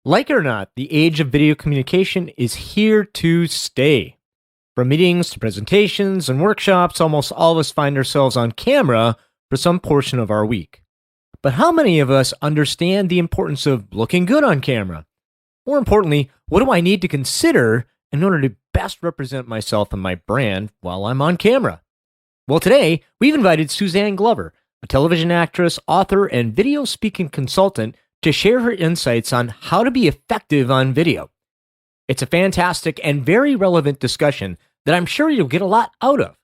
Like it or not, the age of video communication is here to stay. From meetings to presentations and workshops, almost all of us find ourselves on camera for some portion of our week. But how many of us understand the importance of looking good on camera? More importantly, what do I need to consider in order to best represent myself and my brand while I'm on camera? Well, today, we've invited Suzanne Glover, a television actress, author, and video speaking consultant, to share her insights on how to be effective on video. It's a fantastic and very relevant discussion that I'm sure you'll get a lot out of.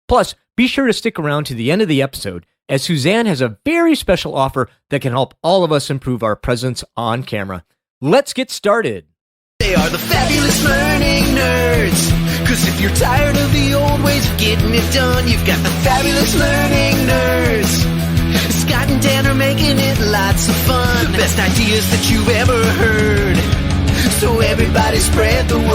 Plus, be sure to stick around to the end of the episode, as Suzanne has a very special offer that can help all of us improve our presence on camera. Let's get started. They are the fabulous learning nerds. Cause if you're tired of the old ways of getting it done, you've got the fabulous learning nerds. Scott and Dan are making it lots of fun. The best ideas that you've ever heard. So everybody spread the word.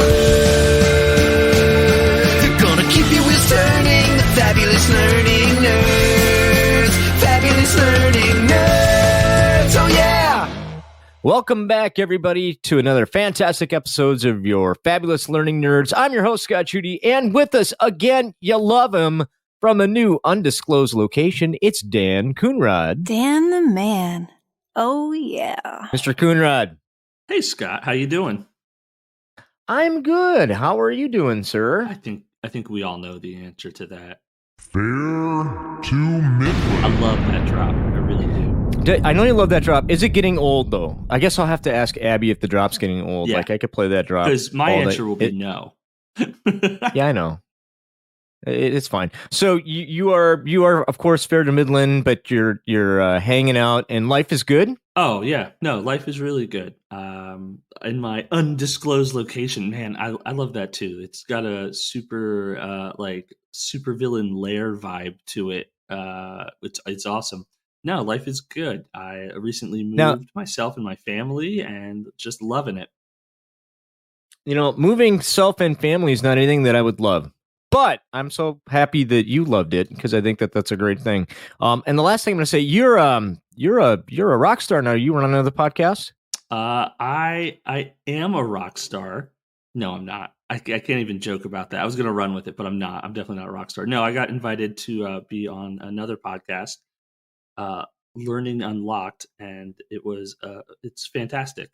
They're gonna keep your wheels turning. The fabulous learning nerds. Fabulous learning nerds. Oh yeah! Welcome back, everybody, to another fantastic episodes of your Fabulous Learning Nerds. I'm your host, Scott Judy, and with us again, you love him, from a new undisclosed location, it's Dan Coonrod. Dan the man. Oh, yeah. Mr. Coonrod. Hey, Scott. How you doing? I'm good. How are you doing, sir? I think we all know the answer to that. Fair to middling. I love that drop. I really do. I know you love that drop. Is it getting old, though? I guess I'll have to ask Abby if the drop's getting old. Yeah. Like, I could play that drop. Because my answer will be no. Yeah, I know. It's fine. So you are of course fair to midland, but you're hanging out and life is good. Oh yeah, no, life is really good. In my undisclosed location, man, I love that too. It's got a super super villain lair vibe to it. It's awesome. No, life is good. I recently moved myself and my family, and just loving it. You know, moving self and family is not anything that I would love. But I'm so happy that you loved it because I think that that's a great thing. And the last thing I'm going to say, you're a rock star now. You run another podcast? I am a rock star. No, I'm not. I can't even joke about that. I was going to run with it, but I'm not. I'm definitely not a rock star. No, I got invited to be on another podcast, Learning Unlocked, and it's fantastic.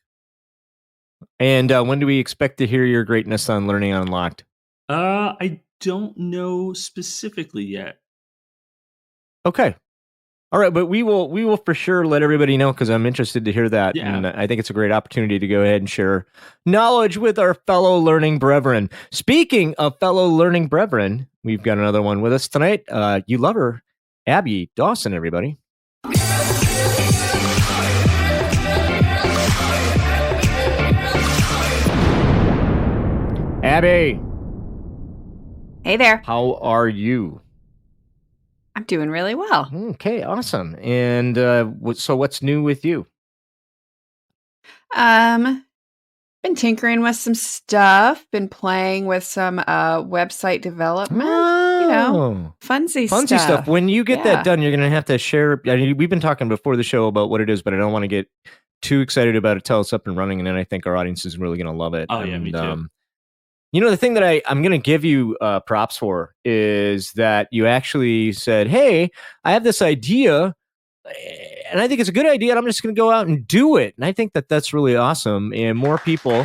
And when do we expect to hear your greatness on Learning Unlocked? I don't know specifically yet. Okay. All right, but we will for sure let everybody know because I'm interested to hear that. Yeah. And I think it's a great opportunity to go ahead and share knowledge with our fellow learning brethren. Speaking of fellow learning brethren, we've got another one with us tonight. You love her, Abby Dawson, everybody. Abby. Hey there. How are you? I'm doing really well. Okay, awesome. And so what's new with you? Been tinkering with some stuff. Been playing with some website development. Funsy stuff. When you get that done, you're going to have to share. I mean, we've been talking before the show about what it is, but I don't want to get too excited about it till it's up and running, and then I think our audience is really going to love it. Oh, yeah, me too. You know, the thing that I'm going to give you props for is that you actually said, hey, I have this idea, and I think it's a good idea, and I'm just going to go out and do it. And I think that that's really awesome, and more people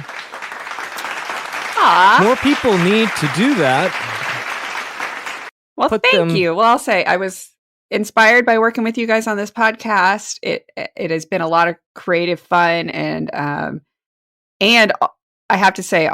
need to do that. Well, thank you. Well, I'll say I was inspired by working with you guys on this podcast. It has been a lot of creative fun, and I have to say,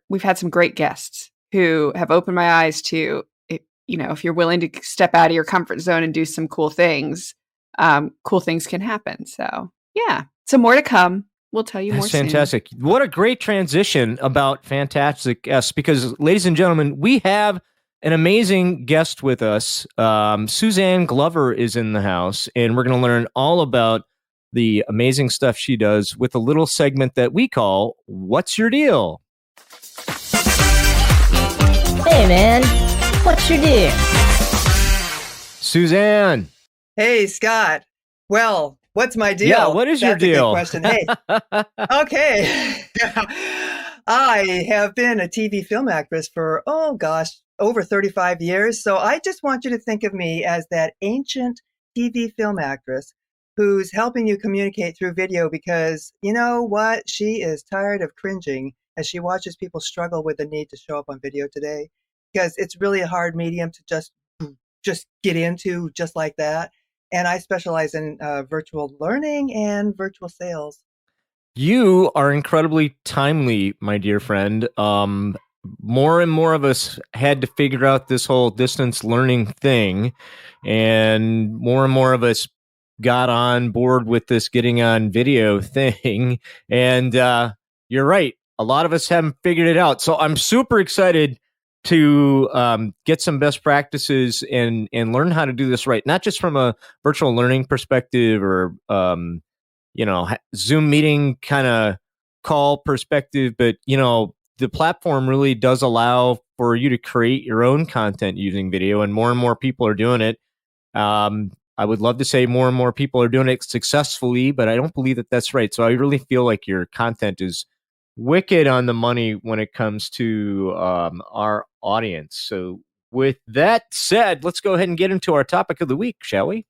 we've had some great guests who have opened my eyes to, if you're willing to step out of your comfort zone and do some cool things can happen. So, yeah, some more to come. We'll tell you more soon. That's fantastic. What a great transition about fantastic guests, because, ladies and gentlemen, we have an amazing guest with us. Suzanne Glover is in the house, and we're going to learn all about the amazing stuff she does with a little segment that we call What's Your Deal? Hey, man. What's your deal? Suzanne. Hey, Scott. Well, What's my deal? Yeah, what is your That's a deal? good question. Hey, okay. I have been a TV film actress for, oh gosh, over 35 years. So I just want you to think of me as that ancient TV film actress who's helping you communicate through video because you know what? She is tired of cringing as she watches people struggle with the need to show up on video today because it's really a hard medium to just get into just like that. And I specialize in virtual learning and virtual sales. You are incredibly timely, my dear friend. More and more of us had to figure out this whole distance learning thing, and more of us got on board with this getting on video thing. And you're right, a lot of us haven't figured it out. So I'm super excited to get some best practices and learn how to do this right, not just from a virtual learning perspective or Zoom meeting kind of call perspective, but the platform really does allow for you to create your own content using video, and more people are doing it. I would love to say more and more people are doing it successfully, but I don't believe that that's right. So I really feel like your content is wicked on the money when it comes to our audience. So with that said, let's go ahead and get into our topic of the week, shall we?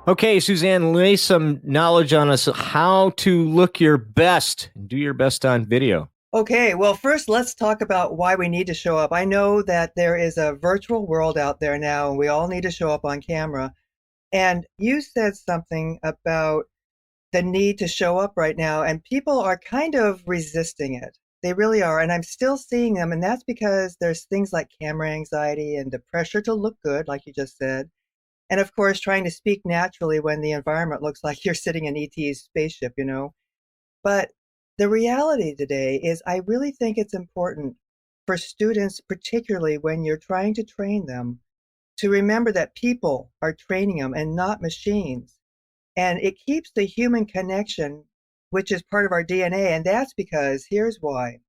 Okay, Suzanne, lay some knowledge on us how to look your best and do your best on video. Okay, well, first let's talk about why we need to show up. I know that there is a virtual world out there now, and we all need to show up on camera. And you said something about the need to show up right now, and people are kind of resisting it. They really are, and I'm still seeing them, and that's because there's things like camera anxiety and the pressure to look good, like you just said. And of course, trying to speak naturally when the environment looks like you're sitting in ET's spaceship, you know. But the reality today is I really think it's important for students, particularly when you're trying to train them, to remember that people are training them and not machines. And it keeps the human connection, which is part of our DNA. And that's because here's why.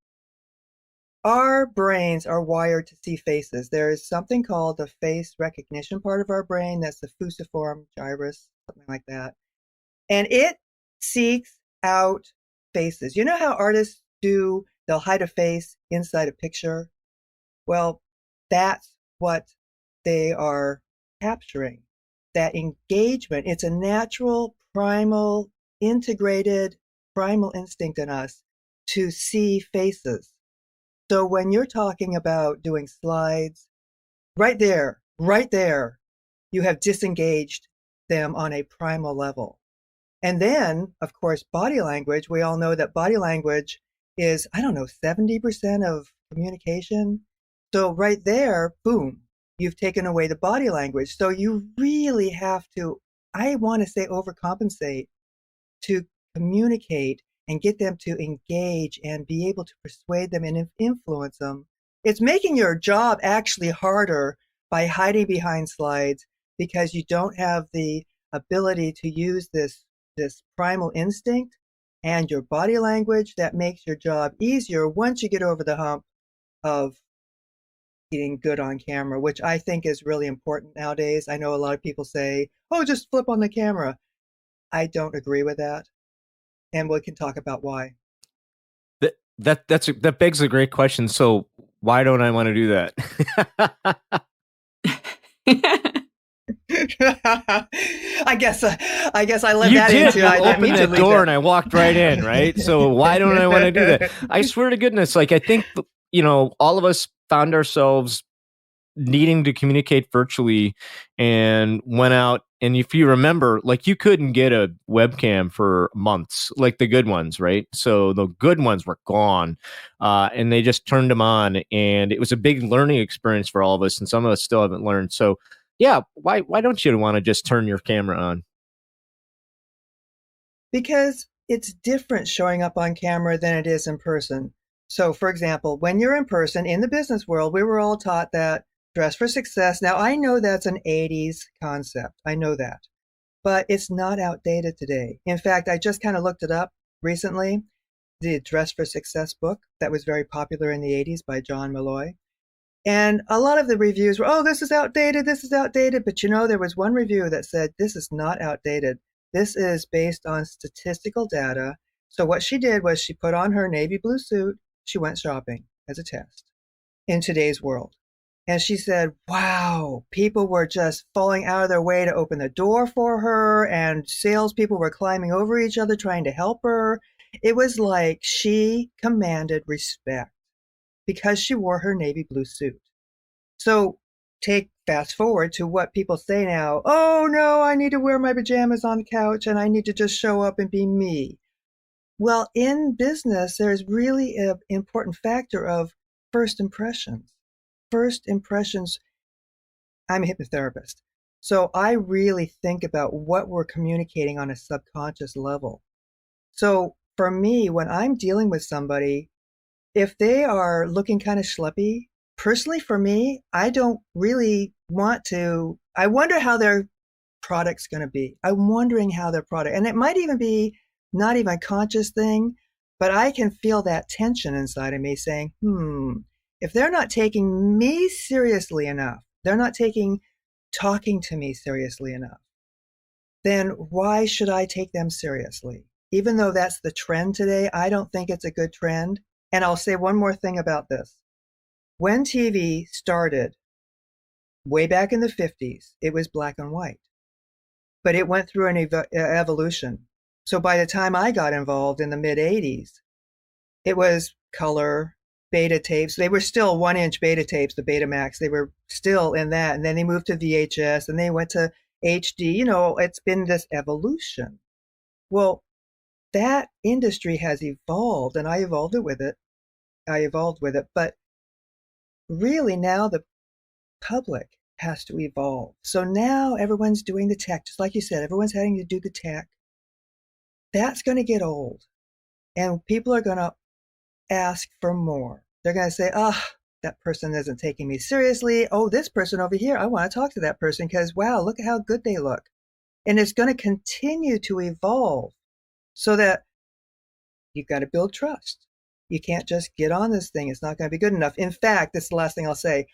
Our brains are wired to see faces. There is something called the face recognition part of our brain. That's the fusiform gyrus, something like that. And it seeks out faces. You know how artists do, they'll hide a face inside a picture? Well, that's what they are capturing. That engagement, it's a natural, primal, integrated, primal instinct in us to see faces. So when you're talking about doing slides, right there, you have disengaged them on a primal level. And then, of course, body language, we all know that body language is, 70% of communication. So right there, boom, you've taken away the body language. So you really have to, I want to say, overcompensate to communicate and get them to engage and be able to persuade them and influence them. It's making your job actually harder by hiding behind slides because you don't have the ability to use this primal instinct and your body language that makes your job easier once you get over the hump of getting good on camera, which I think is really important nowadays. I know a lot of people say, oh, just flip on the camera. I don't agree with that. And we can talk about why. That begs a great question. So why don't I want to do that? I guess I let You that did. into. You I didn't opened mean to that leave door that. and I walked right in, right? So why don't I want to do that? I swear to goodness, like I think all of us found ourselves needing to communicate virtually and went out. And if you remember, like you couldn't get a webcam for months, like the good ones, right? So the good ones were gone, and they just turned them on, and it was a big learning experience for all of us. And some of us still haven't learned. So, yeah, why don't you want to just turn your camera on? Because it's different showing up on camera than it is in person. So, for example, when you're in person in the business world, we were all taught that dress for success. Now, I know that's an 80s concept. I know that. But it's not outdated today. In fact, I just kind of looked it up recently. The Dress for Success book that was very popular in the 80s by John Malloy. And a lot of the reviews were, oh, this is outdated, this is outdated. But there was one review that said, this is not outdated. This is based on statistical data. So what she did was she put on her navy blue suit. She went shopping as a test in today's world. And she said, wow, people were just falling out of their way to open the door for her, and salespeople were climbing over each other trying to help her. It was like she commanded respect because she wore her navy blue suit. So fast forward to what people say now. Oh no, I need to wear my pajamas on the couch and I need to just show up and be me. Well, in business, there's really an important factor of first impressions. First impressions, I'm a hypnotherapist. So I really think about what we're communicating on a subconscious level. So for me, when I'm dealing with somebody, if they are looking kind of schleppy, personally for me, I don't really want to. I wonder how their product's going to be. I'm wondering how their product, and it might even be not even a conscious thing, but I can feel that tension inside of me saying, if they're not taking me seriously enough, they're not talking to me seriously enough, then why should I take them seriously? Even though that's the trend today, I don't think it's a good trend. And I'll say one more thing about this. When TV started way back in the 50s, it was black and white, but it went through an evolution. So by the time I got involved in the mid 80s, it was color, beta tapes. They were still 1-inch beta tapes, the Betamax. They were still in that. And then they moved to VHS and they went to HD. It's been this evolution. Well, that industry has evolved, and I evolved with it. But really now the public has to evolve. So now everyone's doing the tech, just like you said, everyone's having to do the tech. That's going to get old. And people are going to ask for more. They're going to say, that person isn't taking me seriously. Oh, this person over here, I want to talk to that person because, wow, look at how good they look. And it's going to continue to evolve so that you've got to build trust. You can't just get on this thing. It's not going to be good enough. In fact, this is the last thing I'll say.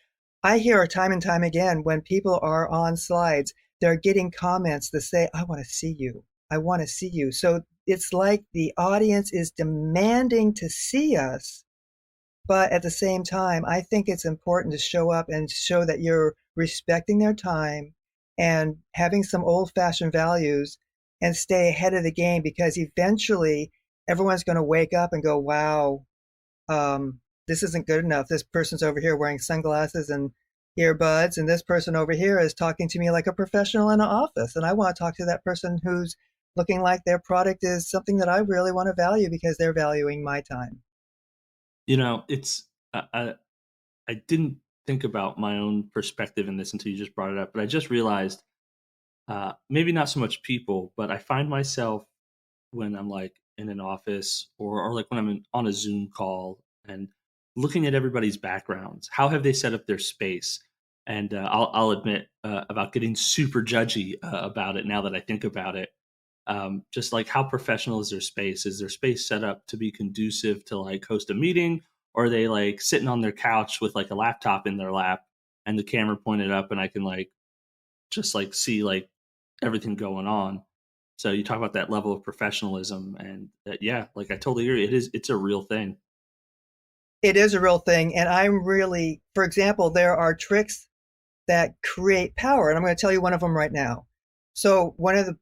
I hear time and time again when people are on slides, they're getting comments that say, I want to see you. I want to see you. So it's like the audience is demanding to see us. But at the same time, I think it's important to show up and show that you're respecting their time and having some old-fashioned values and stay ahead of the game, because eventually everyone's going to wake up and go, wow, this isn't good enough. This person's over here wearing sunglasses and earbuds, and this person over here is talking to me like a professional in an office. And I want to talk to that person who's looking like their product is something that I really want to value because they're valuing my time. It's I didn't think about my own perspective in this until you just brought it up, but I just realized maybe not so much people, but I find myself when I'm like in an office or like when I'm on a Zoom call and looking at everybody's backgrounds. How have they set up their space? And I'll admit about getting super judgy about it now that I think about it. Just like, how professional is their space? Is their space set up to be conducive to like host a meeting? Or are they like sitting on their couch with like a laptop in their lap and the camera pointed up and I can like just like see like everything going on? So you talk about that level of professionalism, and yeah, like I totally agree. It's a real thing. It is a real thing. And I'm really, for example, there are tricks that create power. And I'm going to tell you one of them right now. So one of the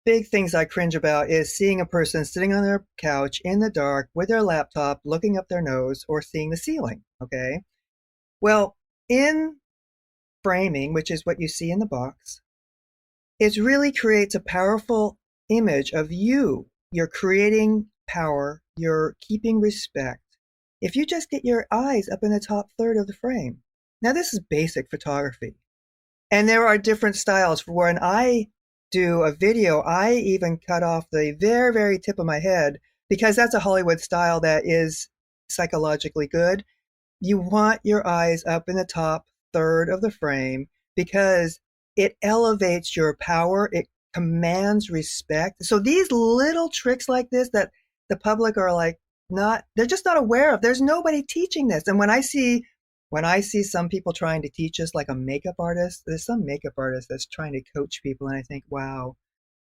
big things I cringe about is seeing a person sitting on their couch in the dark with their laptop, looking up their nose or seeing the ceiling. Okay. Well, in framing, which is what you see in the box, it really creates a powerful image of you. You're creating power. You're keeping respect. If you just get your eyes up in the top third of the frame. Now, this is basic photography. And there are different styles. For when I do a video, I even cut off the very, very tip of my head, because that's a Hollywood style that is psychologically good. You want your eyes up in the top third of the frame because it elevates your power. It commands respect. So these little tricks like this that the public are like, they're just not aware of. There's nobody teaching this. And when I see When I see some people trying to teach us, like a makeup artist, there's some makeup artist that's trying to coach people, and I think, wow,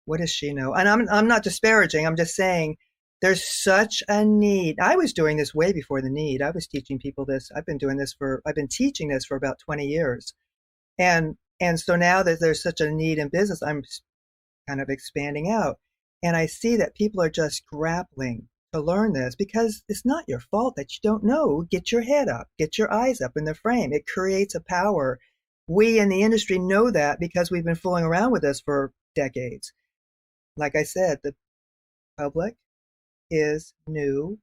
what does she know? And I'm not disparaging. I'm just saying there's such a need. I was doing this way before the need. I was teaching people this. I've been teaching this for about 20 years. And so now that there's such a need in business, I'm kind of expanding out. And I see that people are just grappling to learn this because it's not your fault that you don't know. Get your head up, get your eyes up in the frame. It creates a power. We in the industry know that because we've been fooling around with this for decades. Like I said, the public is new.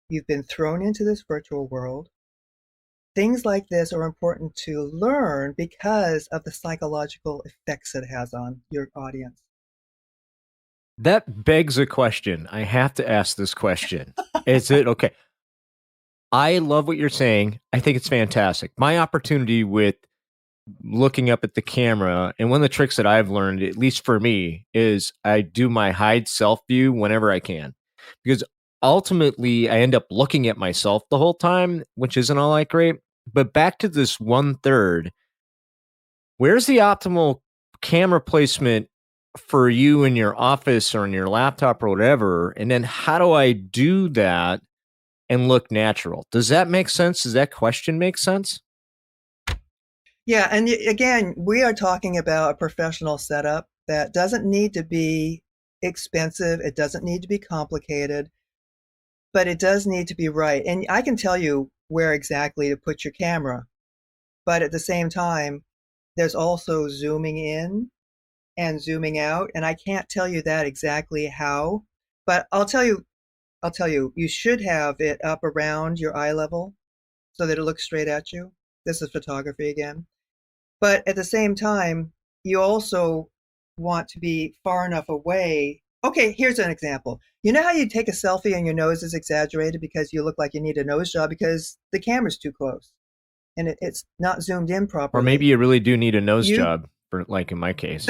You've been thrown into this virtual world. Things like this are important to learn because of the psychological effects it has on your audience. That begs a question. I have to ask this question. Is it okay? I love what you're saying. I think it's fantastic. My opportunity with looking up at the camera, and one of the tricks that I've learned, at least for me, is I do my hide self view whenever I can, because ultimately I end up looking at myself the whole time, which isn't all that great. But back to this 1/3, where's the optimal camera placement for you in your office or in your laptop or whatever? And then how do I do that and look natural? Does that make sense? Does that question make sense? Yeah, and again, we are talking about a professional setup that doesn't need to be expensive. It doesn't need to be complicated, but it does need to be right. And I can tell you where exactly to put your camera, but at the same time, there's also zooming in and zooming out, and I can't tell you that exactly how, but I'll tell you, you should have it up around your eye level so that it looks straight at you. This is photography again. But at the same time, you also want to be far enough away. Okay, here's an example. You know how you take a selfie and your nose is exaggerated because you look like you need a nose job because the camera's too close and it's not zoomed in properly. Or maybe you really do need a nose job, for, like in my case.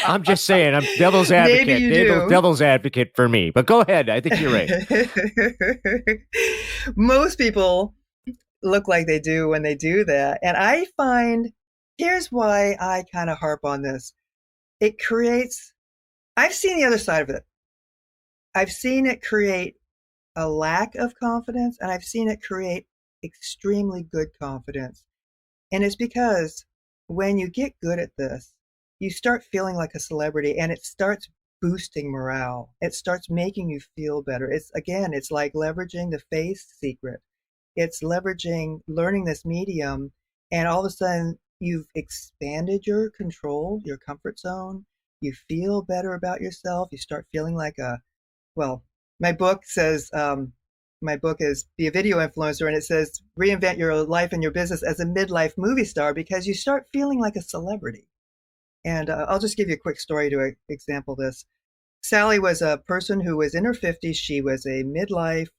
I'm just saying, I'm devil's advocate. Maybe you do. Devil's advocate for me. But go ahead. I think you're right. Most people look like they do when they do that. And I find, here's why I kind of harp on this. It creates, I've seen the other side of it. I've seen it create a lack of confidence, and I've seen it create extremely good confidence. And it's because when you get good at this, you start feeling like a celebrity, and it starts boosting morale. It starts making you feel better. It's like leveraging the face secret. It's leveraging learning this medium, and all of a sudden you've expanded your control, your comfort zone. You feel better about yourself. You start feeling like my book says, my book is Be a Video Influencer, and it says reinvent your life and your business as a midlife movie star, because you start feeling like a celebrity. And I'll just give you a quick story to example this. Sally was a person who was in her 50s. She was a midlife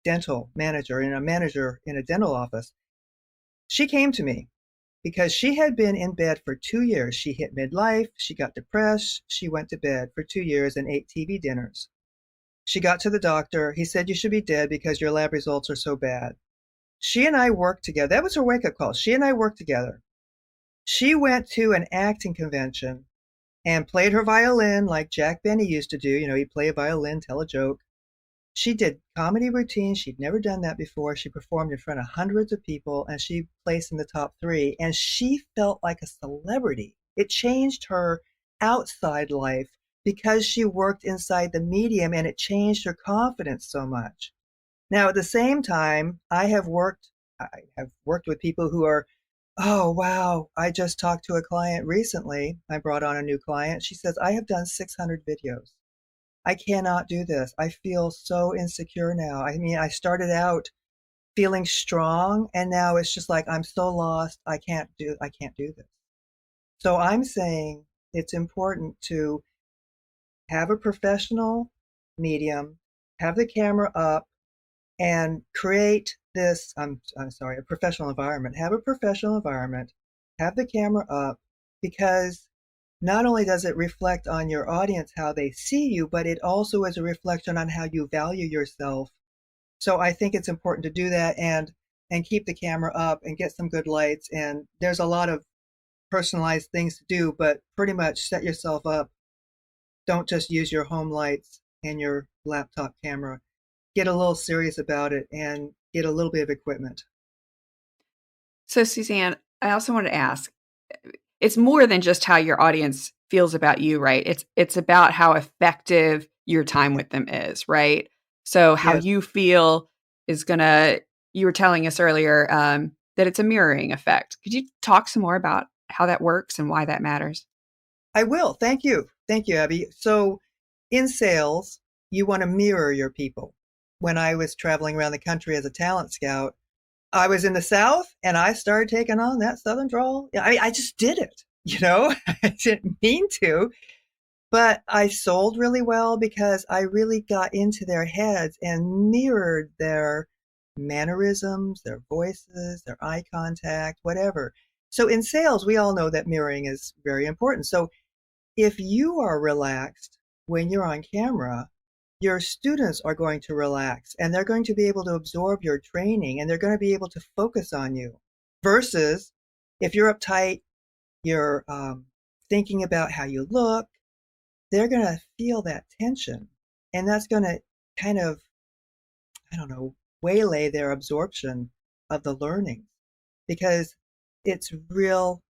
dental manager and a manager in a dental office. She came to me because she had been in bed for 2 years. She hit midlife. She got depressed. She went to bed for 2 years and ate TV dinners. She got to the doctor. He said, you should be dead because your lab results are so bad. She and I worked together. That was her wake-up call. She and I worked together. She went to an acting convention and played her violin like Jack Benny used to do. You know, he'd play a violin, tell a joke. She did comedy routines. She'd never done that before. She performed in front of hundreds of people, and she placed in the top 3. And she felt like a celebrity. It changed her outside life because she worked inside the medium, and it changed her confidence so much. Now, at the same time, I have worked with people who are, oh, wow, I just talked to a client recently. I brought on a new client. She says, I have done 600 videos. I cannot do this. I feel so insecure now. I mean, I started out feeling strong, and now it's just like, I'm so lost. I can't do this. So I'm saying it's important to have a professional medium, have the camera up, and create this, a professional environment. Have a professional environment, have the camera up, because not only does it reflect on your audience how they see you, but it also is a reflection on how you value yourself So I think it's important to do that and keep the camera up and get some good lights. And there's a lot of personalized things to do, but pretty much set yourself up. Don't just use your home lights and your laptop camera. Get a little serious about it and get a little bit of equipment. So, Suzanne, I also wanted to ask, it's more than just how your audience feels about you, right? It's about how effective your time with them is, right? So how Yes, you feel is gonna, you were telling us earlier that it's a mirroring effect. Could you talk some more about how that works and why that matters? I will. Thank you. Thank you, Abby. So in sales, you want to mirror your people. When I was traveling around the country as a talent scout, I was in the South and I started taking on that Southern drawl. I just did it, I didn't mean to, but I sold really well because I really got into their heads and mirrored their mannerisms, their voices, their eye contact, whatever. So in sales, we all know that mirroring is very important. So if you are relaxed when you're on camera, your students are going to relax and they're going to be able to absorb your training and they're going to be able to focus on you. Versus if you're uptight, you're thinking about how you look, they're going to feel that tension. And that's going to kind of, I don't know, waylay their absorption of the learning because it's real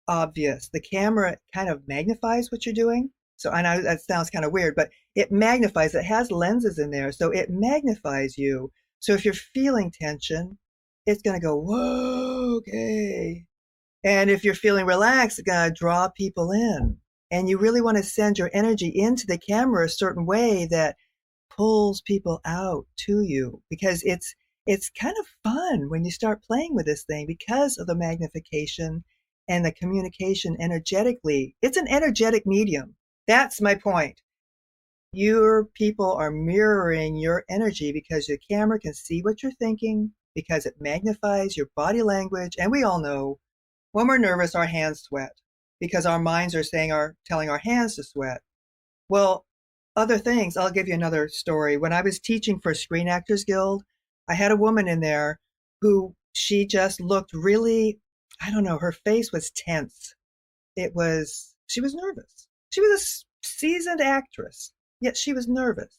obvious. The camera kind of magnifies what you're doing. So I know that sounds kind of weird, but it magnifies, it has lenses in there. So it magnifies you. So if you're feeling tension, it's going to go, whoa, okay. And if you're feeling relaxed, it's going to draw people in. And you really want to send your energy into the camera a certain way that pulls people out to you because it's kind of fun when you start playing with this thing because of the magnification and the communication energetically. It's an energetic medium. That's my point. Your people are mirroring your energy because your camera can see what you're thinking, because it magnifies your body language. And we all know when we're nervous, our hands sweat because our minds are telling our hands to sweat. Well, other things, I'll give you another story. When I was teaching for Screen Actors Guild, I had a woman in there who she just looked really, I don't know, her face was tense. She was nervous. She was a seasoned actress, yet she was nervous.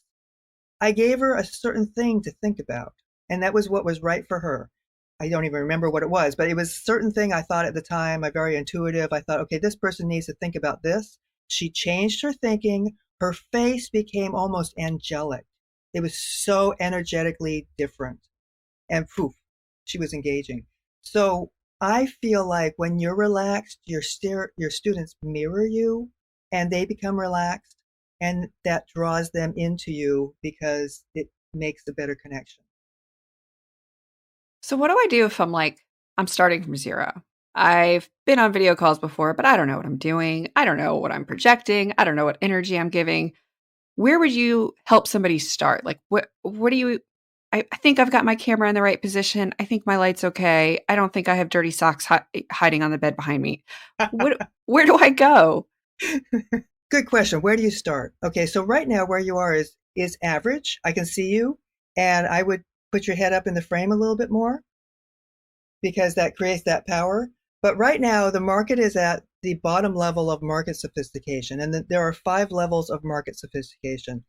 I gave her a certain thing to think about, and that was what was right for her. I don't even remember what it was, but it was a certain thing I thought at the time, very intuitive. I thought, okay, this person needs to think about this. She changed her thinking. Her face became almost angelic. It was so energetically different. And poof, she was engaging. So I feel like when you're relaxed, your students mirror you and they become relaxed. And that draws them into you because it makes a better connection. So what do I do if I'm starting from zero? I've been on video calls before, but I don't know what I'm doing. I don't know what I'm projecting. I don't know what energy I'm giving. Where would you help somebody start? Like, what do you, I think I've got my camera in the right position. I think my light's okay. I don't think I have dirty socks hiding on the bed behind me. Where do I go? Good question. Where do you start? Okay, so right now where you are is average. I can see you, and I would put your head up in the frame a little bit more because that creates that power. But right now the market is at the bottom level of market sophistication, and there are 5 levels of market sophistication.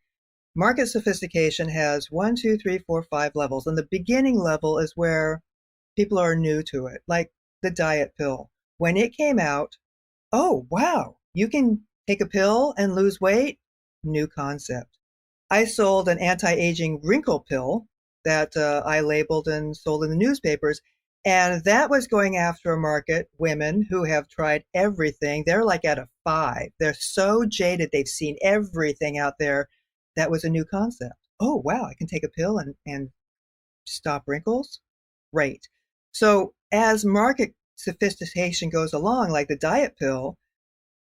Market sophistication has 1, 2, 3, 4, 5 levels, and the beginning level is where people are new to it, like the diet pill. When it came out, oh wow, you can take a pill and lose weight? New concept. I sold an anti-aging wrinkle pill that I labeled and sold in the newspapers. And that was going after a market, women who have tried everything. They're like at a 5. They're so jaded. They've seen everything out there. That was a new concept. Oh, wow, I can take a pill and stop wrinkles? Great. So as market sophistication goes along, like the diet pill,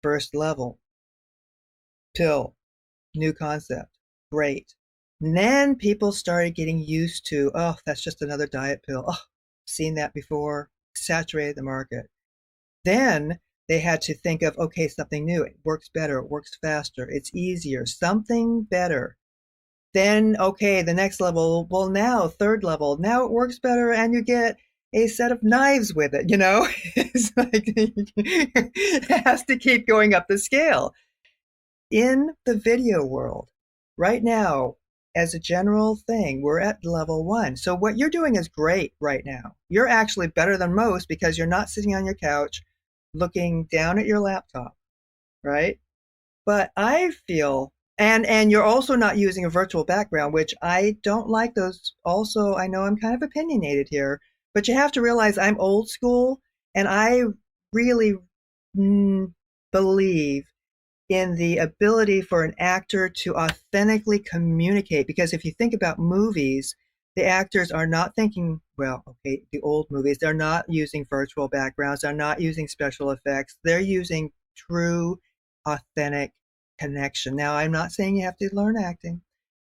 first level, pill, new concept, great. And then people started getting used to, oh, that's just another diet pill. Oh, seen that before, saturated the market. Then they had to think of, okay, something new. It works better, it works faster, it's easier, something better. Then, okay, the next level, well, now, third level, now it works better and you get a set of knives with it, It's like it has to keep going up the scale. In the video world, right now, as a general thing, we're at level 1. So what you're doing is great right now. You're actually better than most because you're not sitting on your couch looking down at your laptop, right? But I feel, and you're also not using a virtual background, which I don't like those. Also, I know I'm kind of opinionated here, but you have to realize I'm old school, and I really believe in the ability for an actor to authentically communicate. Because if you think about movies, the actors are not thinking, well, okay, the old movies, they're not using virtual backgrounds, they're not using special effects, they're using true, authentic connection. Now, I'm not saying you have to learn acting,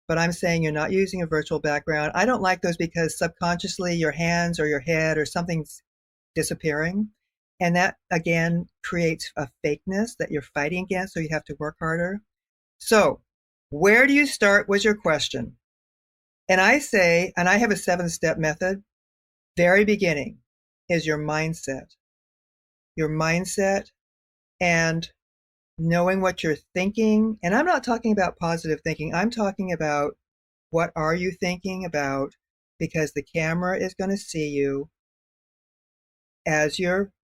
but I'm saying you're not using a virtual background. I don't like those because subconsciously your hands or your head or something's disappearing. And that, again, creates a fakeness that you're fighting against, so you have to work harder. So, where do you start was your question. And I say, and I have a 7-step method, very beginning is your mindset. Your mindset and knowing what you're thinking. And I'm not talking about positive thinking. I'm talking about what are you thinking about, because the camera is going to see you as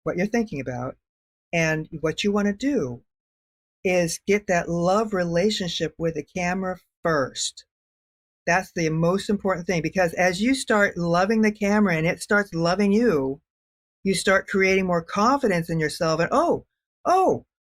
what you're thinking about. And what you want to do is get that love relationship with the camera first. That's the most important thing, because as you start loving the camera and it starts loving you, you start creating more confidence in yourself. And oh,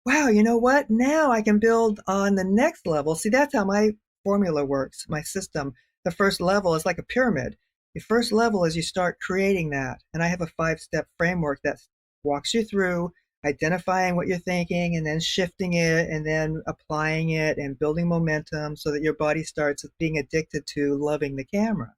wow, you know what? Now I can build on the next level. See, that's how my formula works, my system. The first level is like a pyramid. The first level is you start creating that. And I have a 5-step framework that walks you through identifying what you're thinking and then shifting it and then applying it and building momentum so that your body starts being addicted to loving the camera.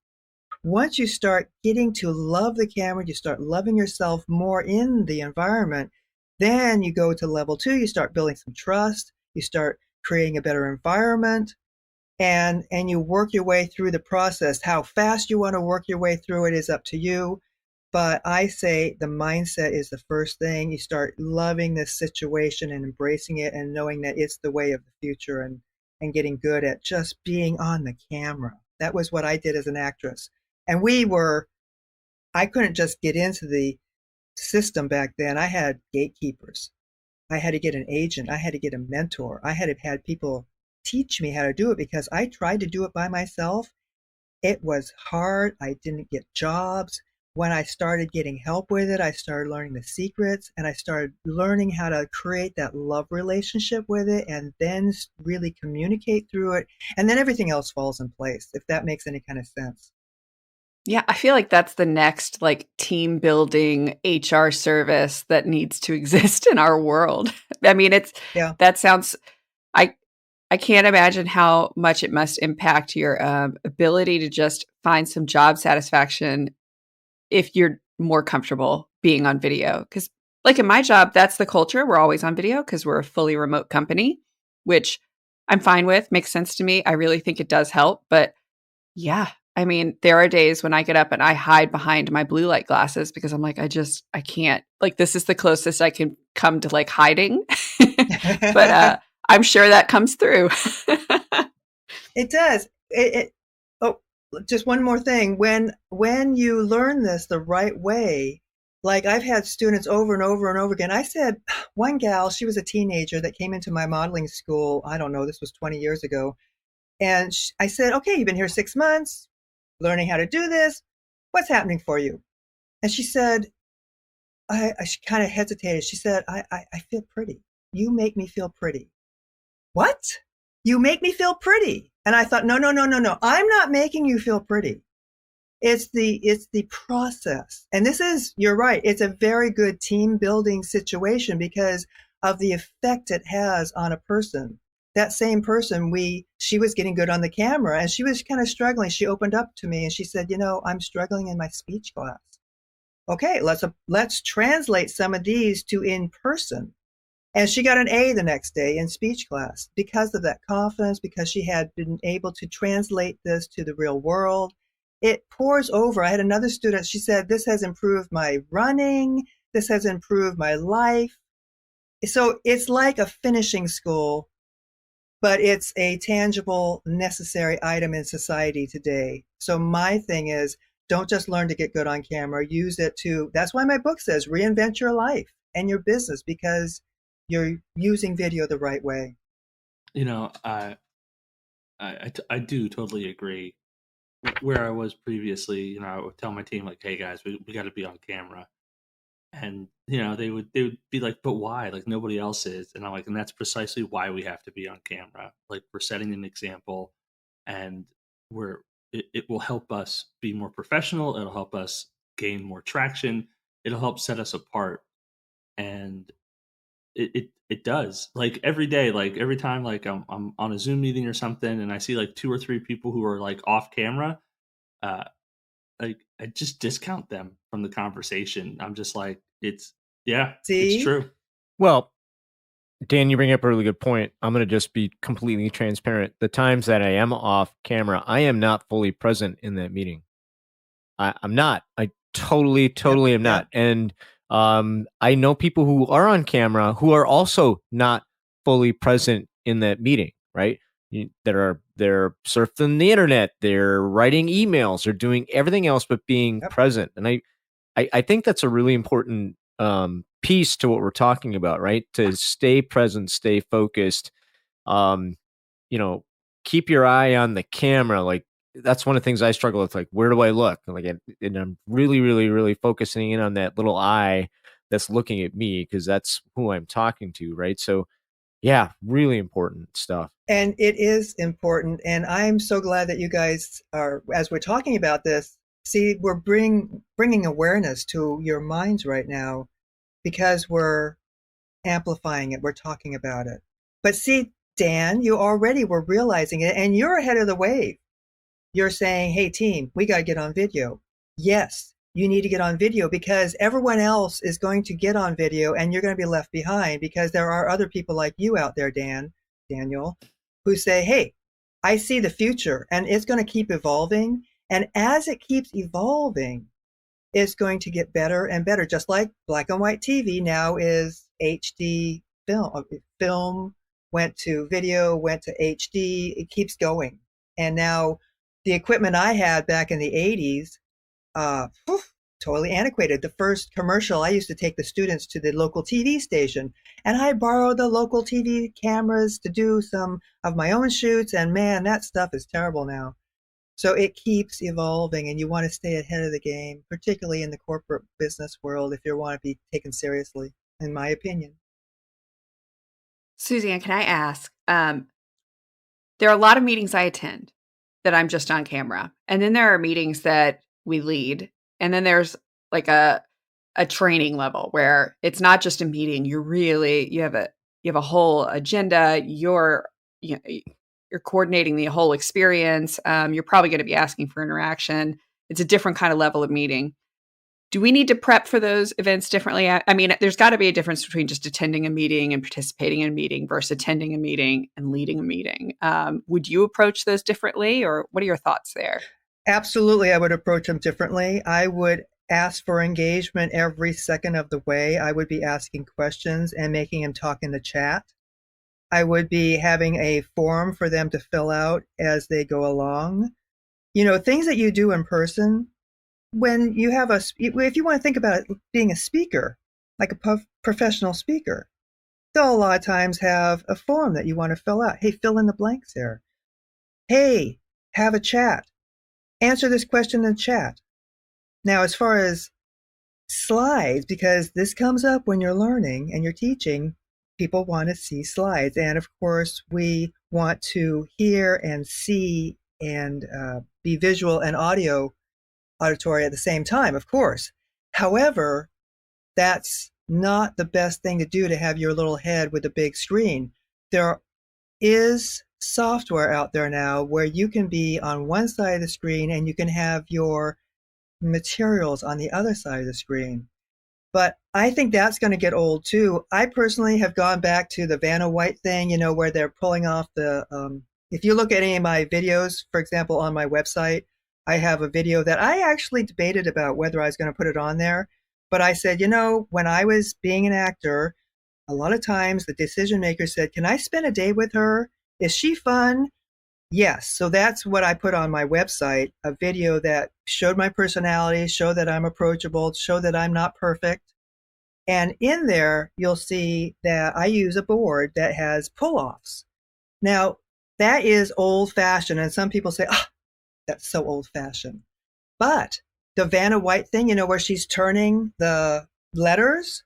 Once you start getting to love the camera, you start loving yourself more in the environment, then you go to level 2, you start building some trust, you start creating a better environment, and you work your way through the process. How fast you want to work your way through it is up to you. But I say the mindset is the first thing. You start loving this situation and embracing it and knowing that it's the way of the future, and getting good at just being on the camera. That was what I did as an actress. And I couldn't just get into the system back then. I had gatekeepers. I had to get an agent. I had to get a mentor. I had to have people teach me how to do it because I tried to do it by myself. It was hard. I didn't get jobs. When I started getting help with it, I started learning the secrets and I started learning how to create that love relationship with it and then really communicate through it. And then everything else falls in place, if that makes any kind of sense. Yeah, I feel like that's the next like team building HR service that needs to exist in our world. I mean, that sounds, I can't imagine how much it must impact your ability to just find some job satisfaction if you're more comfortable being on video. Because like in my job, that's the culture. We're always on video because we're a fully remote company, which I'm fine with, makes sense to me. I really think it does help. But yeah, I mean, there are days when I get up and I hide behind my blue light glasses because I'm like, I can't, like, this is the closest I can come to like hiding. But I'm sure that comes through. It does. Oh, just one more thing. When you learn this the right way, like I've had students over and over and over again. I said, one gal, she was a teenager that came into my modeling school. I don't know, this was 20 years ago. And I said, okay, you've been here 6 months, learning how to do this. What's happening for you? And she said, she kind of hesitated. She said, I feel pretty. You make me feel pretty. What? You make me feel pretty. And I thought, no. I'm not making you feel pretty. It's the process. And you're right. It's a very good team building situation because of the effect it has on a person. That same person, she was getting good on the camera and she was kind of struggling. She opened up to me and she said, I'm struggling in my speech class. Okay, let's translate some of these to in person. And she got an A the next day in speech class because of that confidence, because she had been able to translate this to the real world. It pours over. I had another student, she said, this has improved my running. This has improved my life. So it's like a finishing school, but it's a tangible, necessary item in society today. So my thing is, don't just learn to get good on camera, use it to, that's why my book says reinvent your life and your business, because you're using video the right way. You know, I do totally agree. Where I was previously, you know, I would tell my team like, "Hey guys, we got to be on camera," and you know, they would be like, "But why? Like nobody else is." And I'm like, "And that's precisely why we have to be on camera. Like we're setting an example, and we're it will help us be more professional. It'll help us gain more traction. It'll help set us apart." And it does. Like every day, like every time, like I'm on a Zoom meeting or something, and I see like 2 or 3 people who are like off camera. Uh, like I just discount them from the conversation. I'm just like, it's See? true. Well, Dan, you bring up a really good point. I'm going to just be completely transparent. The times that I am off camera, I am not fully present in that meeting. I'm not. I totally am not. And I know people who are on camera who are also not fully present in that meeting, right? They're surfing the internet, they're writing emails, they're doing everything else but being present. And I think that's a really important piece to what we're talking about, right? To stay present, stay focused, you know, keep your eye on the camera. Like that's one of the things I struggle with. Like, where do I look? And I'm really focusing in on that little eye that's looking at me because that's who I'm talking to, right? So, yeah, really important stuff. And it is important. And I'm so glad that you guys are, as we're talking about this, see, we're bringing awareness to your minds right now because we're amplifying it. We're talking about it. But see, Dan, you already were realizing it and you're ahead of the wave. You're saying, hey, team, we got to get on video. Yes, you need to get on video because everyone else is going to get on video and you're going to be left behind because there are other people like you out there, Daniel, who say, hey, I see the future and it's going to keep evolving. And as it keeps evolving, it's going to get better and better, just like black and white TV now is HD film. Film went to video, went to HD. It keeps going. And now the equipment I had back in the 80s, totally antiquated. The first commercial, I used to take the students to the local TV station and I borrowed the local TV cameras to do some of my own shoots. And man, that stuff is terrible now. So it keeps evolving and you want to stay ahead of the game, particularly in the corporate business world if you want to be taken seriously, in my opinion. Suzanne, can I ask, there are a lot of meetings I attend that I'm just on camera. And then there are meetings that we lead. And then there's like a training level where it's not just a meeting. You have a whole agenda. You're coordinating the whole experience. You're probably going to be asking for interaction. It's a different kind of level of meeting. Do we need to prep for those events differently? I mean, there's got to be a difference between just attending a meeting and participating in a meeting versus attending a meeting and leading a meeting. Would you approach those differently, or what are your thoughts there? Absolutely, I would approach them differently. I would ask for engagement every second of the way. I would be asking questions and making them talk in the chat. I would be having a form for them to fill out as they go along. You know, things that you do in person, when you have if you want to think about it, being a speaker, like a professional speaker, they'll a lot of times have a form that you want to fill out. Hey, fill in the blanks here. Hey, have a chat. Answer this question in the chat. Now, as far as slides, because this comes up when you're learning and you're teaching, people want to see slides. And of course, we want to hear and see and be visual and auditory at the same time, of course. However, that's not the best thing to do, to have your little head with a big screen. There is software out there now where you can be on one side of the screen and you can have your materials on the other side of the screen. But I think that's going to get old too. I personally have gone back to the Vanna White thing, where they're pulling off if you look at any of my videos, for example, on my website, I have a video that I actually debated about whether I was going to put it on there. But I said, when I was being an actor, a lot of times the decision maker said, can I spend a day with her? Is she fun? Yes. So that's what I put on my website, a video that showed my personality, showed that I'm approachable, showed that I'm not perfect. And in there, you'll see that I use a board that has pull-offs. Now, that is old-fashioned, and some people say, that's so old-fashioned. But the Vanna White thing, where she's turning the letters,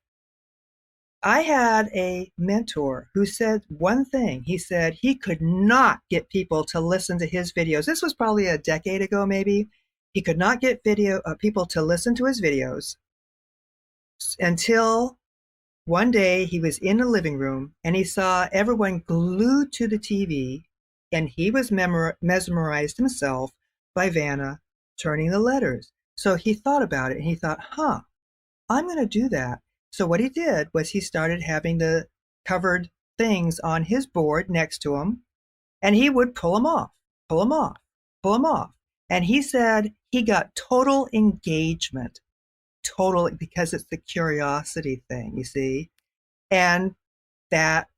I had a mentor who said one thing. He said he could not get people to listen to his videos. This was probably a decade ago, maybe. He could not get people to listen to his videos until one day he was in the living room and he saw everyone glued to the TV, and he was mesmerized himself by Vanna turning the letters. So he thought about it and he thought, I'm going to do that. So what he did was he started having the covered things on his board next to him, and he would pull them off, pull them off, pull them off. And he said he got total engagement, because it's the curiosity thing, you see, and that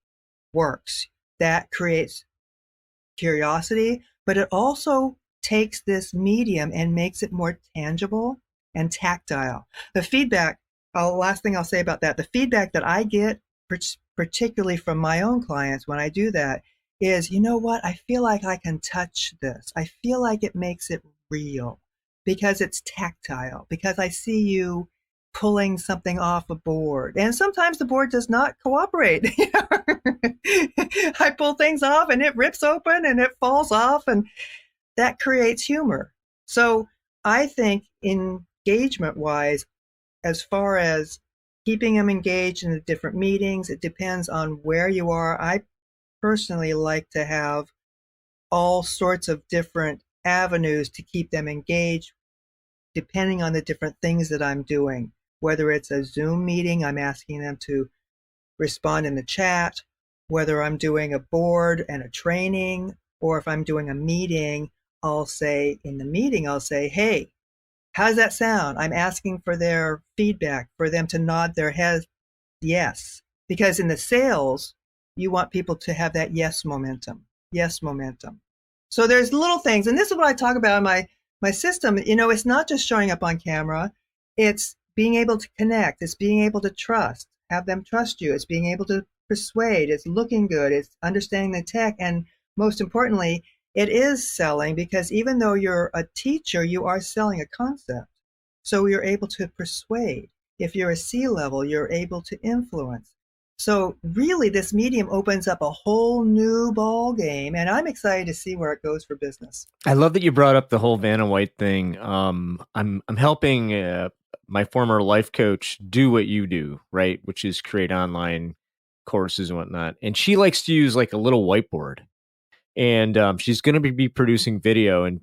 works. That creates curiosity, but it also takes this medium and makes it more tangible and tactile. The feedback, last thing I'll say about that, the feedback that I get, particularly from my own clients when I do that, is, you know what, I feel like I can touch this. I feel like it makes it real because it's tactile, because I see you pulling something off a board. And sometimes the board does not cooperate. I pull things off and it rips open and it falls off, and that creates humor. So I think engagement-wise, as far as keeping them engaged in the different meetings, it depends on where you are. I personally like to have all sorts of different avenues to keep them engaged, depending on the different things that I'm doing. Whether it's a Zoom meeting, I'm asking them to respond in the chat. Whether I'm doing a board and a training, or if I'm doing a meeting, I'll say, hey, how does that sound? I'm asking for their feedback, for them to nod their heads yes. Because in the sales, you want people to have that yes momentum. Yes momentum. So there's little things, and this is what I talk about in my system. It's not just showing up on camera. It's being able to connect. It's being able to trust, have them trust you. It's being able to persuade. It's looking good. It's understanding the tech. And most importantly, it is selling, because even though you're a teacher, you are selling a concept. So you're able to persuade. If you're a C-level, you're able to influence. So really, this medium opens up a whole new ball game, and I'm excited to see where it goes for business. I love that you brought up the whole Vanna White thing. I'm helping my former life coach do what you do, right? Which is create online courses and whatnot. And she likes to use like a little whiteboard. And she's going to be producing video, and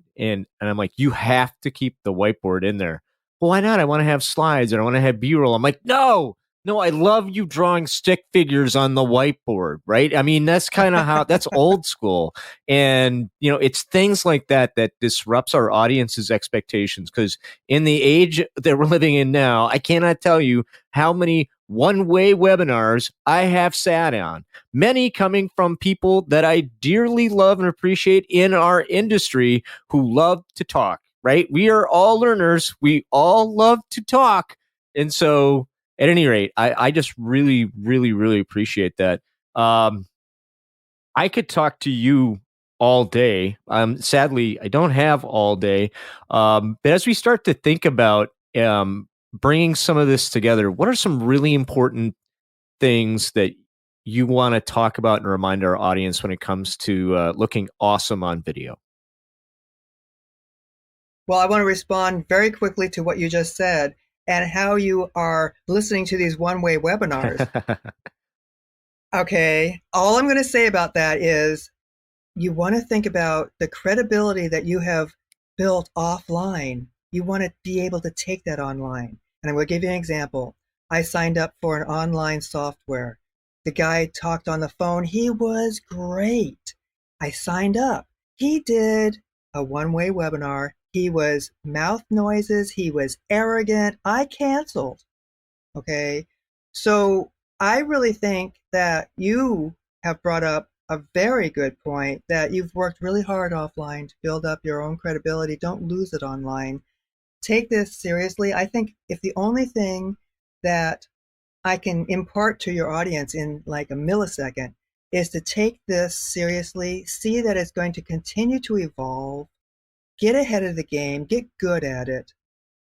I'm like, you have to keep the whiteboard in there. Well, why not? I want to have slides, or I want to have B-roll. I'm like, no, I love you drawing stick figures on the whiteboard, right? I mean, that's kind of how, that's old school. And, it's things like that disrupts our audience's expectations, because in the age that we're living in now, I cannot tell you how many one-way webinars I have sat on, many coming from people that I dearly love and appreciate in our industry who love to talk, right? We are all learners. We all love to talk. And so at any rate, I just really, really, really appreciate that. I could talk to you all day. Sadly, I don't have all day. But as we start to think about bringing some of this together, what are some really important things that you want to talk about and remind our audience when it comes to looking awesome on video? Well, I want to respond very quickly to what you just said and how you are listening to these one-way webinars. Okay, all I'm going to say about that is you want to think about the credibility that you have built offline. You want to be able to take that online. And I'm going to give you an example. I signed up for an online software. The guy talked on the phone. He was great. I signed up. He did a one-way webinar. He was mouth noises. He was arrogant. I canceled. Okay. So I really think that you have brought up a very good point, that you've worked really hard offline to build up your own credibility. Don't lose it online. Take this seriously. I think if the only thing that I can impart to your audience in like a millisecond is to take this seriously, see that it's going to continue to evolve, get ahead of the game, get good at it,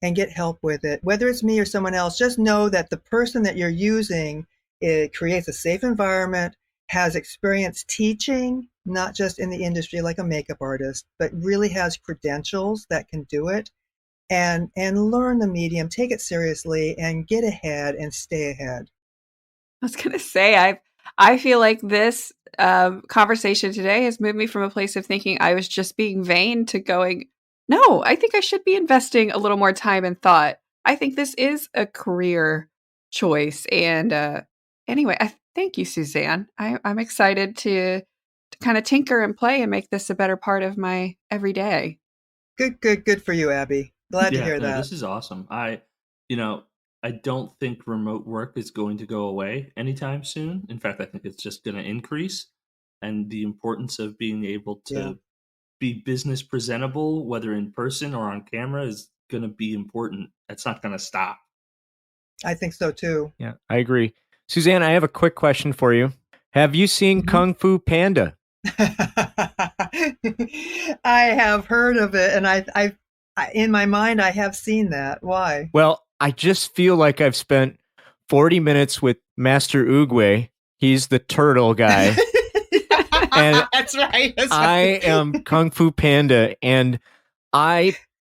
and get help with it. Whether it's me or someone else, just know that the person that you're using, it creates a safe environment, has experience teaching, not just in the industry like a makeup artist, but really has credentials that can do it, and learn the medium, take it seriously, and get ahead and stay ahead. I was going to say, I feel like this conversation today has moved me from a place of thinking I was just being vain to going, no, I think I should be investing a little more time and thought. I think this is a career choice. And anyway, thank you, Suzanne. I'm excited to kind of tinker and play and make this a better part of my everyday. Good for you, Abby. Glad to hear that. This is awesome. I don't think remote work is going to go away anytime soon. In fact, I think it's just going to increase. And the importance of being able to be business presentable, whether in person or on camera, is going to be important. That's not going to stop. I think so too. Yeah, I agree. Suzanne, I have a quick question for you. Have you seen Kung Fu Panda? I have heard of it, and I in my mind, I have seen that. Why? Well, I just feel like I've spent 40 minutes with Master Oogway. He's the turtle guy. And That's right. I am Kung Fu Panda, and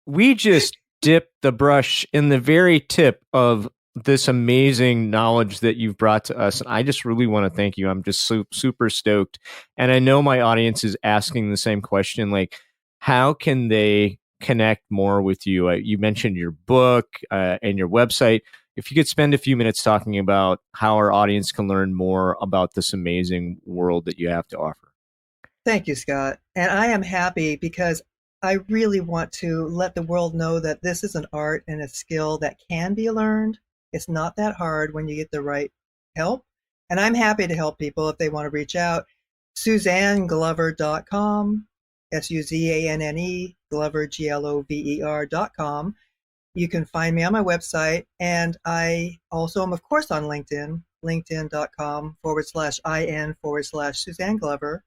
we just dipped the brush in the very tip of this amazing knowledge that you've brought to us. And I just really want to thank you. I'm just super stoked. And I know my audience is asking the same question, like, how can they connect more with you? You mentioned your book and your website. If you could spend a few minutes talking about how our audience can learn more about this amazing world that you have to offer. Thank you, Scott. And I am happy because I really want to let the world know that this is an art and a skill that can be learned. It's not that hard when you get the right help. And I'm happy to help people if they want to reach out. SuzanneGlover.com, SUZANNE, Glover, GLOVER.com. You can find me on my website. And I also am, of course, on LinkedIn, linkedin.com/IN/Suzanne Glover.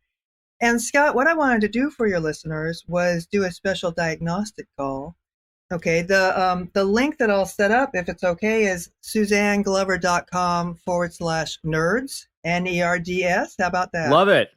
And Scott, what I wanted to do for your listeners was do a special diagnostic call. Okay, the link that I'll set up, if it's okay, is SuzanneGlover.com/nerds, NERDS. How about that? Love it.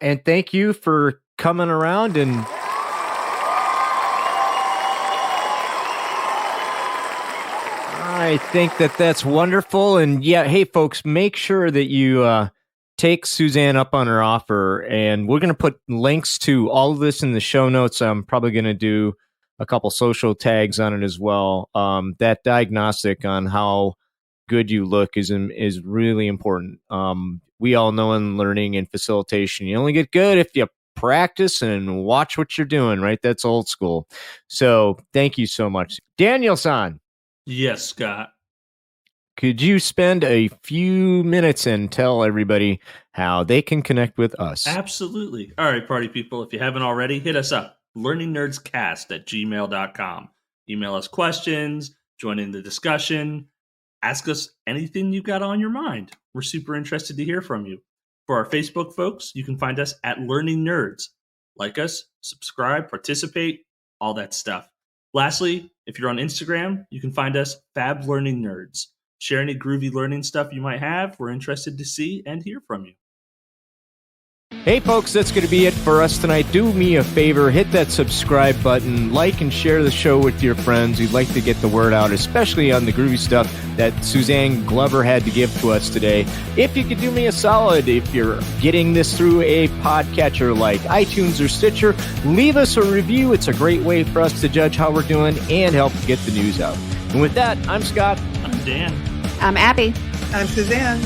And thank you for coming around and I think that's wonderful. And yeah, hey folks, make sure that you take Suzanne up on her offer, and we're going to put links to all of this in the show notes. I'm probably going to do a couple social tags on it as well. That diagnostic on how good you look is really important. We all know in learning and facilitation, you only get good if you practice and watch what you're doing, right? That's old school. So thank you so much. Daniel-san. Yes, Scott. Could you spend a few minutes and tell everybody how they can connect with us? Absolutely. All right, party people, if you haven't already, hit us up, learningnerdscast@gmail.com. Email us questions, join in the discussion. Ask us anything you got on your mind. We're super interested to hear from you. For our Facebook folks, you can find us at Learning Nerds. Like us, subscribe, participate, all that stuff. Lastly, if you're on Instagram, you can find us Fab Learning Nerds. Share any groovy learning stuff you might have. We're interested to see and hear from you. Hey folks, that's going to be it for us tonight. Do me a favor, hit that subscribe button, like and share the show with your friends. We'd like to get the word out, especially on the groovy stuff that Suzanne Glover had to give to us today. If you could do me a solid, if you're getting this through a podcatcher like iTunes or Stitcher, leave us a review. It's a great way for us to judge how we're doing and help get the news out. And with that, I'm Scott. I'm Dan. I'm Abby. I'm Suzanne.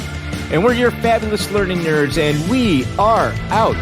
And we're your fabulous learning nerds, and we are out.